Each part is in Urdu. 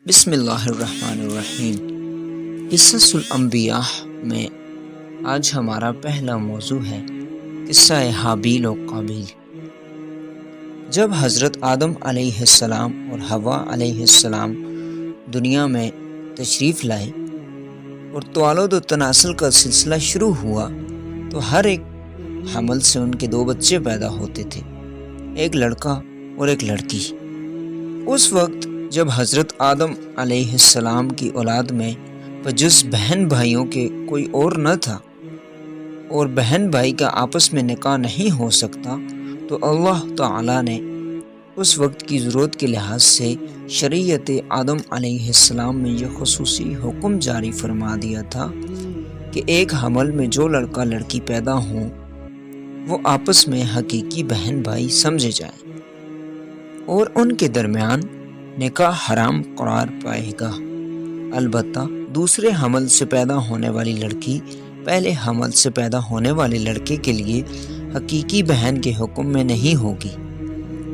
بسم اللہ الرحمن الرحیم۔ قصص الانبیاء میں آج ہمارا پہلا موضوع ہے قصہ حابیل و قابیل۔ جب حضرت آدم علیہ السلام اور حوا علیہ السلام دنیا میں تشریف لائے اور توالد و تناسل کا سلسلہ شروع ہوا تو ہر ایک حمل سے ان کے 2 بچے پیدا ہوتے تھے، ایک لڑکا اور ایک لڑکی۔ اس وقت جب حضرت آدم علیہ السلام کی اولاد میں بجز بہن بھائیوں کے کوئی اور نہ تھا اور بہن بھائی کا آپس میں نکاح نہیں ہو سکتا، تو اللہ تعالیٰ نے اس وقت کی ضرورت کے لحاظ سے شریعت آدم علیہ السلام میں یہ خصوصی حکم جاری فرما دیا تھا کہ ایک حمل میں جو لڑکا لڑکی پیدا ہوں وہ آپس میں حقیقی بہن بھائی سمجھے جائیں اور ان کے درمیان نکاح حرام قرار پائے گا۔ البتہ دوسرے حمل سے پیدا ہونے والی لڑکی پہلے حمل سے پیدا ہونے والے لڑکے کے لیے حقیقی بہن کے حکم میں نہیں ہوگی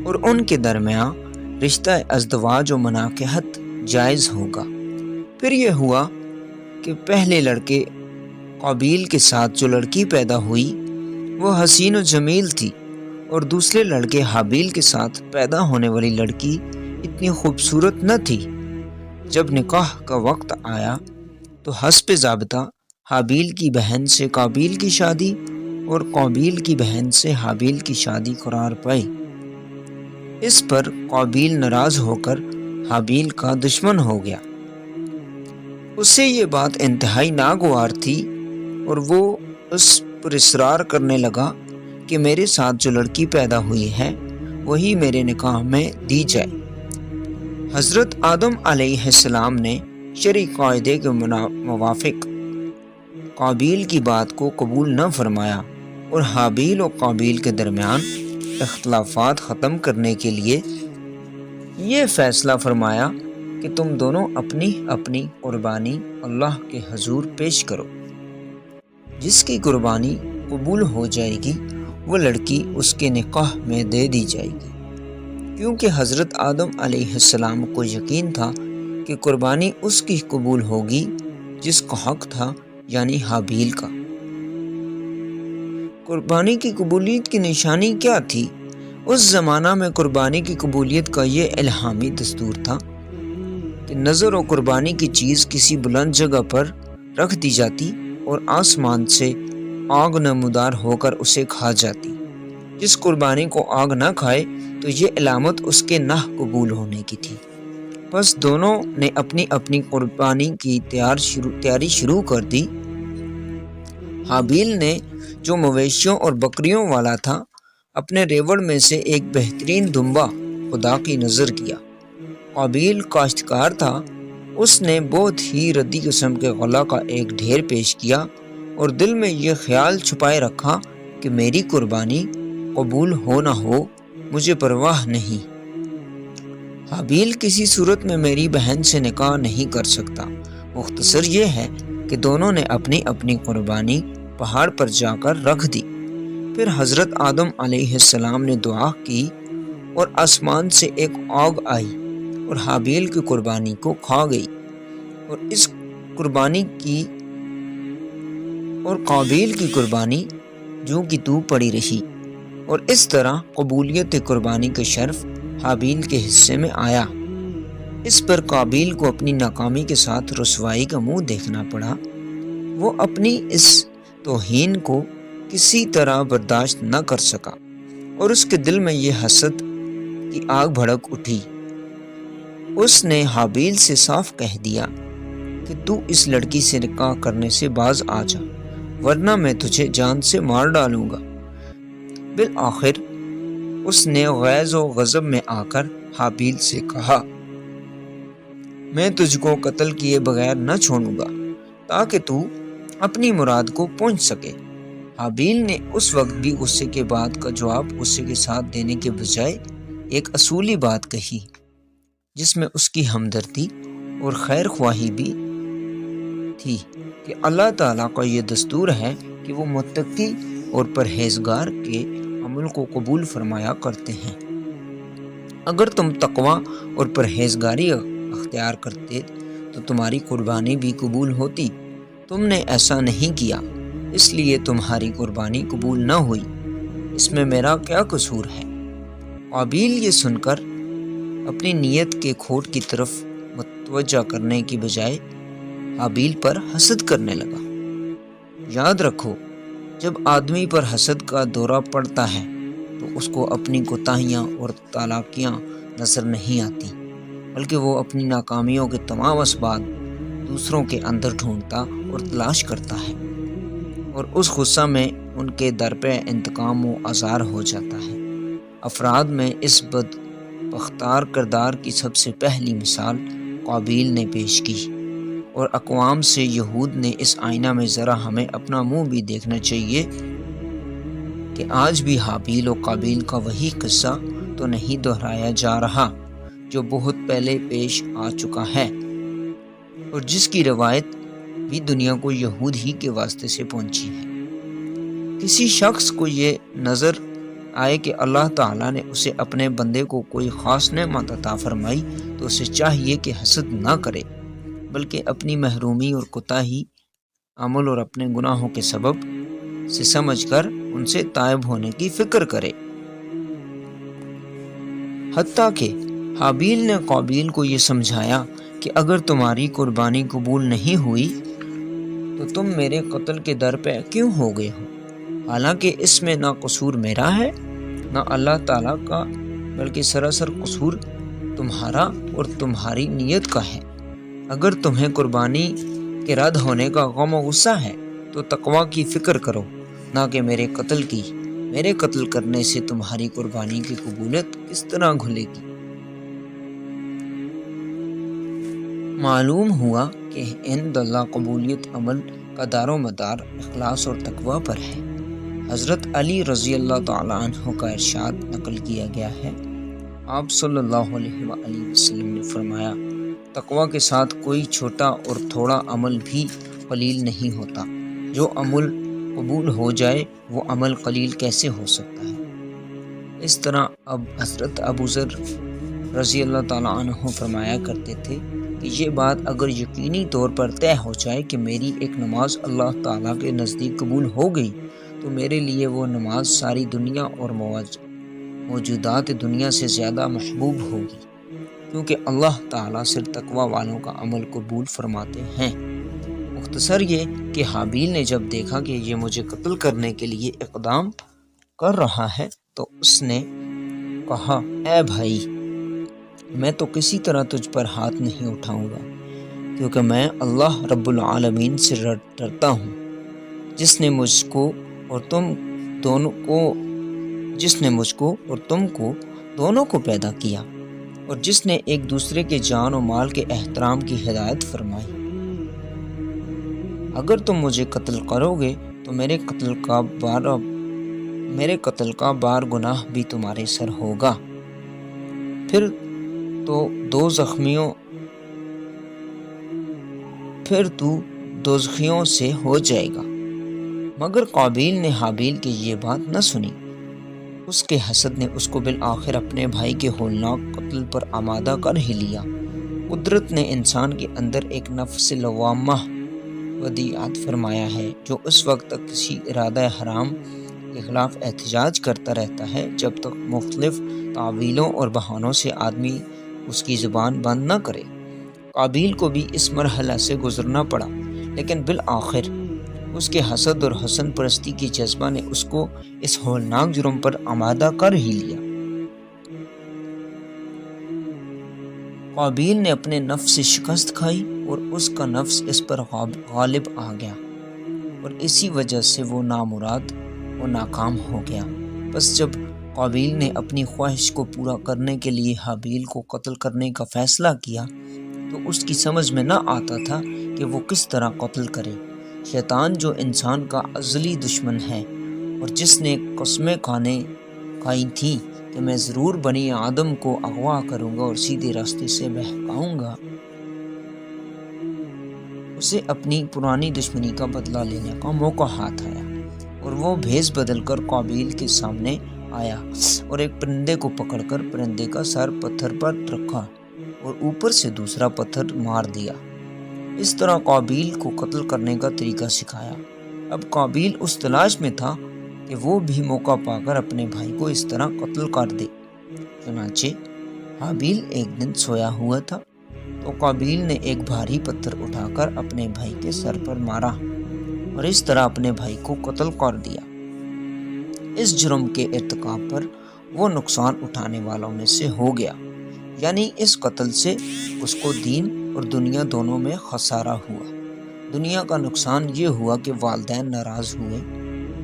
اور ان کے درمیان رشتہ ازدواج و مناکحت جائز ہوگا۔ پھر یہ ہوا کہ پہلے لڑکے قابیل کے ساتھ جو لڑکی پیدا ہوئی وہ حسین و جمیل تھی اور دوسرے لڑکے حابیل کے ساتھ پیدا ہونے والی لڑکی اتنی خوبصورت نہ تھی۔ جب نکاح کا وقت آیا تو حسب ضابطہ حابیل کی بہن سے قابیل کی شادی اور قابیل کی بہن سے حابیل کی شادی قرار پائی۔ اس پر قابیل ناراض ہو کر حابیل کا دشمن ہو گیا۔ اس سے یہ بات انتہائی ناگوار تھی اور وہ اس پر اصرار کرنے لگا کہ میرے ساتھ جو لڑکی پیدا ہوئی ہے وہی میرے نکاح میں دی جائے۔ حضرت آدم علیہ السلام نے شرعی قاعدے کے موافق قابیل کی بات کو قبول نہ فرمایا اور حابیل و قابیل کے درمیان اختلافات ختم کرنے کے لیے یہ فیصلہ فرمایا کہ تم دونوں اپنی اپنی قربانی اللہ کے حضور پیش کرو۔ جس کی قربانی قبول ہو جائے گی وہ لڑکی اس کے نکاح میں دے دی جائے گی، کیونکہ حضرت آدم علیہ السلام کو یقین تھا کہ قربانی اس کی قبول ہوگی جس کا حق تھا، یعنی حابیل کا۔ قربانی کی قبولیت کی نشانی کیا تھی؟ اس زمانہ میں قربانی کی قبولیت کا یہ الہامی دستور تھا کہ نظر و قربانی کی چیز کسی بلند جگہ پر رکھ دی جاتی اور آسمان سے آگ نمودار ہو کر اسے کھا جاتی۔ جس قربانی کو آگ نہ کھائے تو یہ علامت اس کے نہ قبول ہونے کی تھی۔ بس دونوں نے اپنی اپنی قربانی کی تیاری شروع کر دی۔ حابیل نے جو مویشیوں اور بکریوں والا تھا اپنے ریوڑ میں سے ایک بہترین دمبا خدا کی نظر کیا۔ قابیل کاشتکار تھا، اس نے بہت ہی ردی قسم کے غلہ کا ایک ڈھیر پیش کیا اور دل میں یہ خیال چھپائے رکھا کہ میری قربانی قبول ہو نہ ہو مجھے پرواہ نہیں، حابیل کسی صورت میں میری بہن سے نکاح نہیں کر سکتا۔ مختصر یہ ہے کہ دونوں نے اپنی اپنی قربانی پہاڑ پر جا کر رکھ دی۔ پھر حضرت آدم علیہ السلام نے دعا کی اور آسمان سے ایک آگ آئی اور حابیل کی قربانی کو کھا گئی اور اس قربانی کی اور قابیل کی قربانی جو کی تو پڑی رہی، اور اس طرح قبولیت قربانی کا شرف حابیل کے حصے میں آیا۔ اس پر قابیل کو اپنی ناکامی کے ساتھ رسوائی کا منہ دیکھنا پڑا۔ وہ اپنی اس توہین کو کسی طرح برداشت نہ کر سکا اور اس کے دل میں یہ حسد کی آگ بھڑک اٹھی۔ اس نے حابیل سے صاف کہہ دیا کہ تو اس لڑکی سے نکاح کرنے سے باز آ جا، ورنہ میں تجھے جان سے مار ڈالوں گا۔ بالآخر اس نے غیظ و غضب میں آ کر حابیل سے کہا، میں تجھ کو قتل کیے بغیر نہ چھوڑوں گا تاکہ تو اپنی مراد کو پہنچ سکے۔ حابیل نے اس وقت بھی غصے کے بعد کا جواب غصے کے ساتھ دینے کے بجائے ایک اصولی بات کہی جس میں اس کی ہمدردی اور خیر خواہی بھی تھی کہ اللہ تعالیٰ کا یہ دستور ہے کہ وہ متقی اور پرہیزگار کے عمل کو قبول فرمایا کرتے ہیں۔ اگر تم تقوی اور پرہیزگاری اختیار کرتے تو تمہاری قربانی بھی قبول ہوتی۔ تم نے ایسا نہیں کیا، اس لیے تمہاری قربانی قبول نہ ہوئی۔ اس میں میرا کیا قصور ہے؟ قابیل یہ سن کر اپنی نیت کے کھوٹ کی طرف متوجہ کرنے کی بجائے حابیل پر حسد کرنے لگا۔ یاد رکھو، جب آدمی پر حسد کا دورہ پڑتا ہے تو اس کو اپنی کوتاہیاں اور چالاکیاں نظر نہیں آتی، بلکہ وہ اپنی ناکامیوں کے تمام اسباب دوسروں کے اندر ڈھونڈتا اور تلاش کرتا ہے، اور اس غصہ میں ان کے در پہ انتقام و آزار ہو جاتا ہے۔ افراد میں اس بدبختار کردار کی سب سے پہلی مثال قابیل نے پیش کی، اور اقوام سے یہود نے اس آئینہ میں ذرا ہمیں اپنا منہ بھی دیکھنا چاہیے کہ آج بھی حابیل و قابیل کا وہی قصہ تو نہیں دہرایا جا رہا جو بہت پہلے پیش آ چکا ہے، اور جس کی روایت بھی دنیا کو یہود ہی کے واسطے سے پہنچی ہے۔ کسی شخص کو یہ نظر آئے کہ اللہ تعالیٰ نے اسے اپنے بندے کو کوئی خاص نعمت عطا فرمائی تو اسے چاہیے کہ حسد نہ کرے، بلکہ اپنی محرومی اور کوتاہی عمل اور اپنے گناہوں کے سبب سے سمجھ کر ان سے تائب ہونے کی فکر کرے۔ حتیٰ کہ حابیل نے قابیل کو یہ سمجھایا کہ اگر تمہاری قربانی قبول نہیں ہوئی تو تم میرے قتل کے در پہ کیوں ہو گئے ہو؟ حالانکہ اس میں نہ قصور میرا ہے نہ اللہ تعالیٰ کا، بلکہ سراسر قصور تمہارا اور تمہاری نیت کا ہے۔ اگر تمہیں قربانی کے رد ہونے کا غم و غصہ ہے تو تقویٰ کی فکر کرو، نہ کہ میرے قتل کی۔ میرے قتل کرنے سے تمہاری قربانی کی قبولیت کس طرح گھلے گی؟ معلوم ہوا کہ عند اللہ قبولیت عمل کا دار و مدار اخلاص اور تقویٰ پر ہے۔ حضرت علی رضی اللہ تعالیٰ عنہ کا ارشاد نقل کیا گیا ہے، آپ صلی اللہ علیہ وآلہ وسلم نے فرمایا، تقویٰ کے ساتھ کوئی چھوٹا اور تھوڑا عمل بھی قلیل نہیں ہوتا۔ جو عمل قبول ہو جائے وہ عمل قلیل کیسے ہو سکتا ہے؟ اس طرح اب حضرت ابو ذر رضی اللہ تعالیٰ عنہ فرمایا کرتے تھے کہ یہ بات اگر یقینی طور پر طے ہو جائے کہ میری ایک نماز اللہ تعالیٰ کے نزدیک قبول ہو گئی تو میرے لیے وہ نماز ساری دنیا اور موجودات دنیا سے زیادہ محبوب ہوگی، کیونکہ اللہ تعالیٰ صرف تقویٰ والوں کا عمل قبول فرماتے ہیں۔ مختصر یہ کہ حابیل نے جب دیکھا کہ یہ مجھے قتل کرنے کے لیے اقدام کر رہا ہے تو اس نے کہا، اے بھائی، میں تو کسی طرح تجھ پر ہاتھ نہیں اٹھاؤں گا، کیونکہ میں اللہ رب العالمین سے ڈرتا ہوں، جس نے مجھ کو اور تم کو دونوں کو پیدا کیا، اور جس نے ایک دوسرے کے جان و مال کے احترام کی ہدایت فرمائی۔ اگر تم مجھے قتل کرو گے تو میرے قتل کا بار گناہ بھی تمہارے سر ہوگا، پھر تو دوزخیوں سے ہو جائے گا۔ مگر قابیل نے حابیل کی یہ بات نہ سنی۔ اس کے حسد نے اس کو بالآخر اپنے بھائی کے ہولناک قتل پر آمادہ کر ہی لیا۔ قدرت نے انسان کے اندر ایک نفس لوامہ ودیعت فرمایا ہے جو اس وقت تک کسی ارادہ حرام کے خلاف احتجاج کرتا رہتا ہے جب تک مختلف تعویلوں اور بہانوں سے آدمی اس کی زبان بند نہ کرے۔ قابیل کو بھی اس مرحلہ سے گزرنا پڑا، لیکن بالآخر اس کے حسد اور حسن پرستی کی جذبہ نے اس کو اس ہولناک جرم پر آمادہ کر ہی لیا۔ قابیل نے اپنے نفس سے شکست کھائی اور اس کا نفس اس پر غالب آ گیا، اور اسی وجہ سے وہ نامراد و ناکام ہو گیا۔ بس جب قابیل نے اپنی خواہش کو پورا کرنے کے لیے حابیل کو قتل کرنے کا فیصلہ کیا تو اس کی سمجھ میں نہ آتا تھا کہ وہ کس طرح قتل کرے۔ شیطان جو انسان کا ازلی دشمن ہے اور جس نے قسمیں کھائی تھیں کہ میں ضرور بنی آدم کو اغوا کروں گا اور سیدھے راستے سے بہکاؤں گا، اسے اپنی پرانی دشمنی کا بدلہ لینے کا موقع ہاتھ آیا، اور وہ بھیس بدل کر قابیل کے سامنے آیا اور ایک پرندے کو پکڑ کر پرندے کا سر پتھر پر رکھا اور اوپر سے دوسرا پتھر مار دیا۔ اس طرح قابیل کو قتل کرنے کا طریقہ سکھایا۔ اب قابیل اس تلاش میں تھا کہ وہ بھی موقع پا کر اپنے بھائی کو اس طرح قتل کر دے۔ چنانچہ حابیل ایک دن سویا ہوا تھا تو قابیل نے ایک بھاری پتھر اٹھا کر اپنے بھائی کے سر پر مارا اور اس طرح اپنے بھائی کو قتل کر دیا۔ اس جرم کے ارتکاب پر وہ نقصان اٹھانے والوں میں سے ہو گیا، یعنی اس قتل سے اس کو دین اور دنیا دونوں میں خسارہ ہوا۔ دنیا کا نقصان یہ ہوا کہ والدین ناراض ہوئے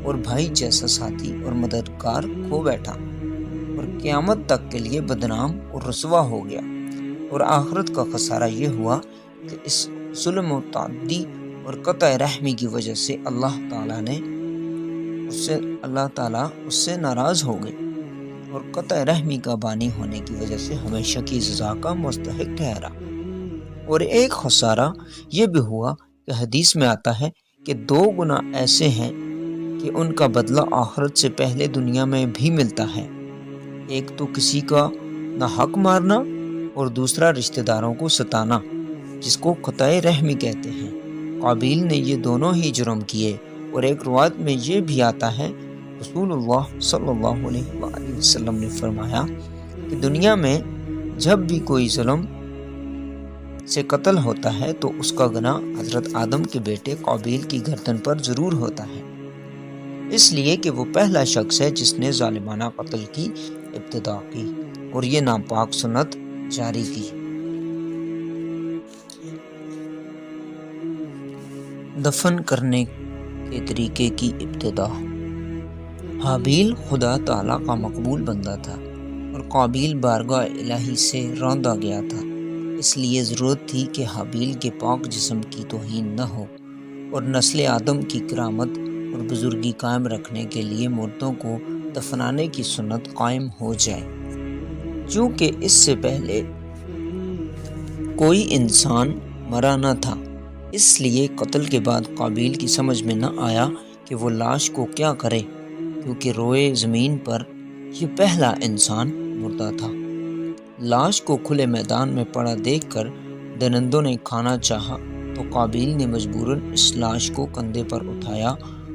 اور بھائی جیسا ساتھی اور مددگار کھو بیٹھا اور قیامت تک کے لیے بدنام اور رسوا ہو گیا۔ اور آخرت کا خسارہ یہ ہوا کہ اس ظلم و تعدی اور قطع رحمی کی وجہ سے اللہ تعالیٰ اس سے ناراض ہو گئے اور قطع رحمی کا بانی ہونے کی وجہ سے ہمیشہ کی سزا کا مستحق ٹھہرا۔ اور ایک خسارہ یہ بھی ہوا کہ حدیث میں آتا ہے کہ 2 گناہ ایسے ہیں کہ ان کا بدلہ آخرت سے پہلے دنیا میں بھی ملتا ہے۔ ایک تو کسی کا ناحق مارنا اور دوسرا رشتہ داروں کو ستانا، جس کو قطع رحمی کہتے ہیں۔ قابیل نے یہ دونوں ہی جرم کیے، اور ایک روایت میں یہ بھی آتا ہے رسول اللہ صلی اللہ علیہ وآلہ وسلم نے فرمایا کہ دنیا میں جب بھی کوئی ظلم سے قتل ہوتا ہے تو اس کا گناہ حضرت آدم کے بیٹے قابیل کی گردن پر ضرور ہوتا ہے، اس لیے کہ وہ پہلا شخص ہے جس نے ظالمانہ قتل کی ابتدا کی اور یہ ناپاک سنت جاری کی۔ دفن کرنے کے طریقے کی ابتدا۔ حابیل خدا تعالیٰ کا مقبول بندہ تھا اور قابیل بارگاہ الہی سے روندا گیا تھا، اس لیے ضرورت تھی کہ حابیل کے پاک جسم کی توہین نہ ہو اور نسل آدم کی کرامت اور بزرگی قائم رکھنے کے لیے مردوں کو دفنانے کی سنت قائم ہو جائے۔ چونکہ اس سے پہلے کوئی انسان مرا نہ تھا، اس لیے قتل کے بعد قابیل کی سمجھ میں نہ آیا کہ وہ لاش کو کیا کرے، کیونکہ روئے زمین پر یہ پہلا انسان مردہ تھا۔ لاش کو کھلے میدان میں پڑا دیکھ کر درندوں نے کھانا چاہا تو قابیل نے مجبوراً اس لاش کو کندھے پر اٹھایا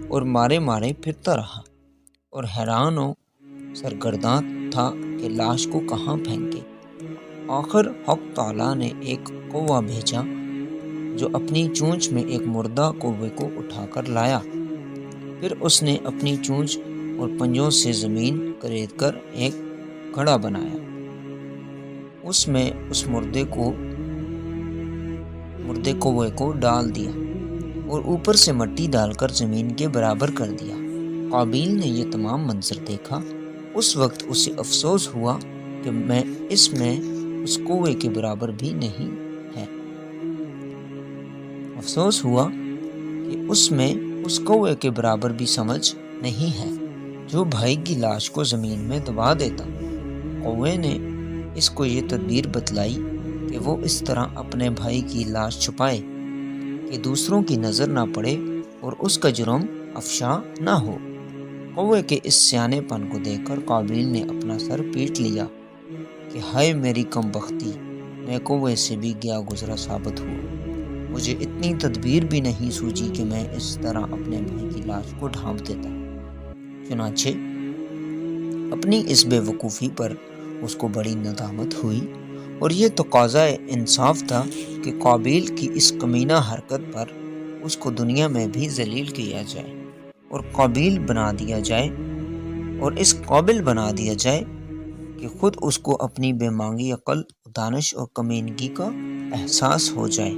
اور مارے مارے پھرتا رہا اور حیران و سرگرداں تھا کہ لاش کو کہاں پھینکے۔ آخر حق تعالیٰ نے ایک کوہ بھیجا جو اپنی چونچ میں ایک مردہ کوے کو اٹھا کر لایا۔ پھر اس نے اپنی چونچ اور پنجوں سے زمین کریت کر ایک گھڑا بنایا، اس میں اس مردے کوے کو ڈال دیا اور اوپر سے مٹی ڈال کر زمین کے برابر کر دیا۔ قابیل نے یہ تمام منظر دیکھا، اس وقت اسے افسوس ہوا کہ اس کوے کے برابر بھی نہیں ہے۔ افسوس ہوا کہ اس کوے کے برابر بھی سمجھ نہیں ہے جو بھائی کی لاش کو زمین میں دبا دیتا۔ کوے نے اس کو یہ تدبیر بتلائی کہ وہ اس طرح اپنے بھائی کی لاش چھپائے کہ دوسروں کی نظر نہ پڑے اور اس کا جرم افشا نہ ہو۔ کوے کے اس سیانے پن کو دیکھ کر قابیل نے اپنا سر پیٹ لیا کہ ہائے میری کم بختی، میں کوے سے بھی گیا گزرا ثابت ہوا، مجھے اتنی تدبیر بھی نہیں سوچی کہ میں اس طرح اپنے بھائی کی لاش کو ڈھانپ دیتا۔ چنانچہ اپنی اس بے وقوفی پر اس کو بڑی ندامت ہوئی اور یہ تقاضائے انصاف تھا کہ قابیل کی اس کمینہ حرکت پر اس کو دنیا میں بھی ذلیل کیا جائے اور قابل بنا دیا جائے کہ خود اس کو اپنی بے مانگی عقل، دانش اور کمینگی کا احساس ہو جائے۔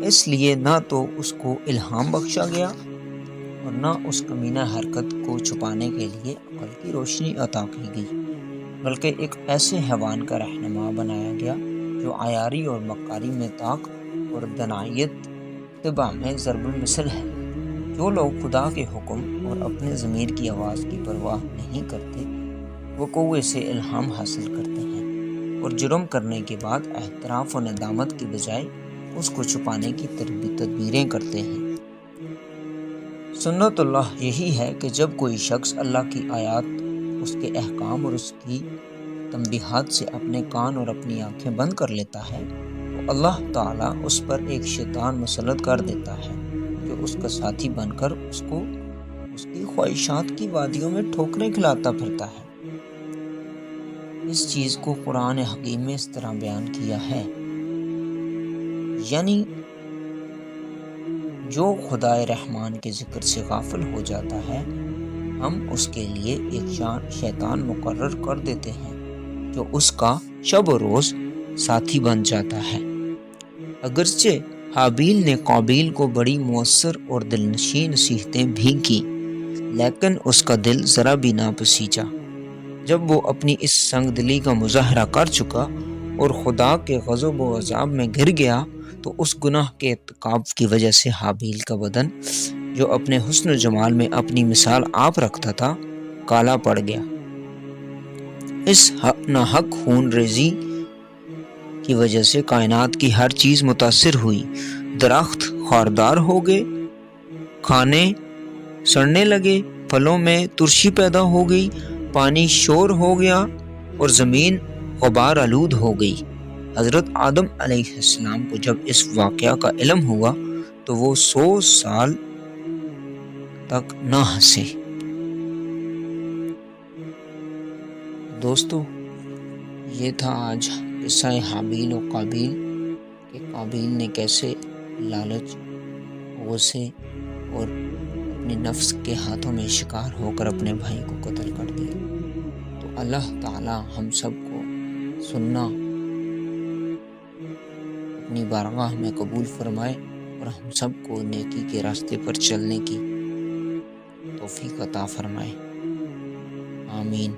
اس لیے نہ تو اس کو الہام بخشا گیا اور نہ اس کمینہ حرکت کو چھپانے کے لیے عقل کی روشنی عطا کی گئی، بلکہ ایک ایسے حیوان کا رہنما بنایا گیا جو عیاری اور مکاری میں طاق اور دنائیت اتباع میں ضرب المثل ہے۔ جو لوگ خدا کے حکم اور اپنے ضمیر کی آواز کی پرواہ نہیں کرتے، وہ کوے سے الہام حاصل کرتے ہیں اور جرم کرنے کے بعد اعتراف و ندامت کی بجائے اس کو چھپانے کی تدبیریں کرتے ہیں۔ سنت اللہ یہی ہے کہ جب کوئی شخص اللہ کی آیات، اس کے احکام اور اس کی تنبیہات سے اپنے کان اور اپنی آنکھیں بند کر لیتا ہے تو اللہ تعالیٰ اس پر ایک شیطان مسلط کر دیتا ہے جو اس کا ساتھی بن کر اس کو اس کی خواہشات کی وادیوں میں ٹھوکریں کھلاتا پھرتا ہے۔ اس چیز کو قرآن حکیم میں اس طرح بیان کیا ہے، یعنی جو خدائے رحمان کے ذکر سے غافل ہو جاتا ہے ہم اس کے لیے ایک شیطان مقرر کر دیتے ہیں جو اس کا شب و روز ساتھی بن جاتا ہے۔ اگرچہ حابیل نے قابیل کو بڑی مؤثر اور دلنشین نصیحتیں بھی کی، لیکن اس کا دل ذرا بھی نہ پسیجا۔ جب وہ اپنی اس سنگ دلی کا مظاہرہ کر چکا اور خدا کے غضب و عذاب میں گر گیا تو اس گناہ کے ارتکاب کی وجہ سے حابیل کا بدن، جو اپنے حسن و جمال میں اپنی مثال آپ رکھتا تھا، کالا پڑ گیا۔ اس ناحق خون ریزی کی وجہ سے کائنات کی ہر چیز متاثر ہوئی۔ درخت خاردار ہو گئے، کھانے سڑنے لگے، پھلوں میں ترشی پیدا ہو گئی، پانی شور ہو گیا اور زمین غبار آلود ہو گئی۔ حضرت آدم علیہ السلام کو جب اس واقعہ کا علم ہوا تو وہ 100 سال تک نہ ہنسے۔ دوستو، یہ تھا آج قصہ حابیل و قابیل کہ قابیل نے کیسے لالچ، غصے اور اپنے نفس کے ہاتھوں میں شکار ہو کر اپنے بھائی کو قتل کر دیا۔ تو اللہ تعالی ہم سب کو سننا اپنی بارگاہ میں قبول فرمائے اور ہم سب کو نیکی کے راستے پر چلنے کی توفیق عطا فرمائے۔ آمین۔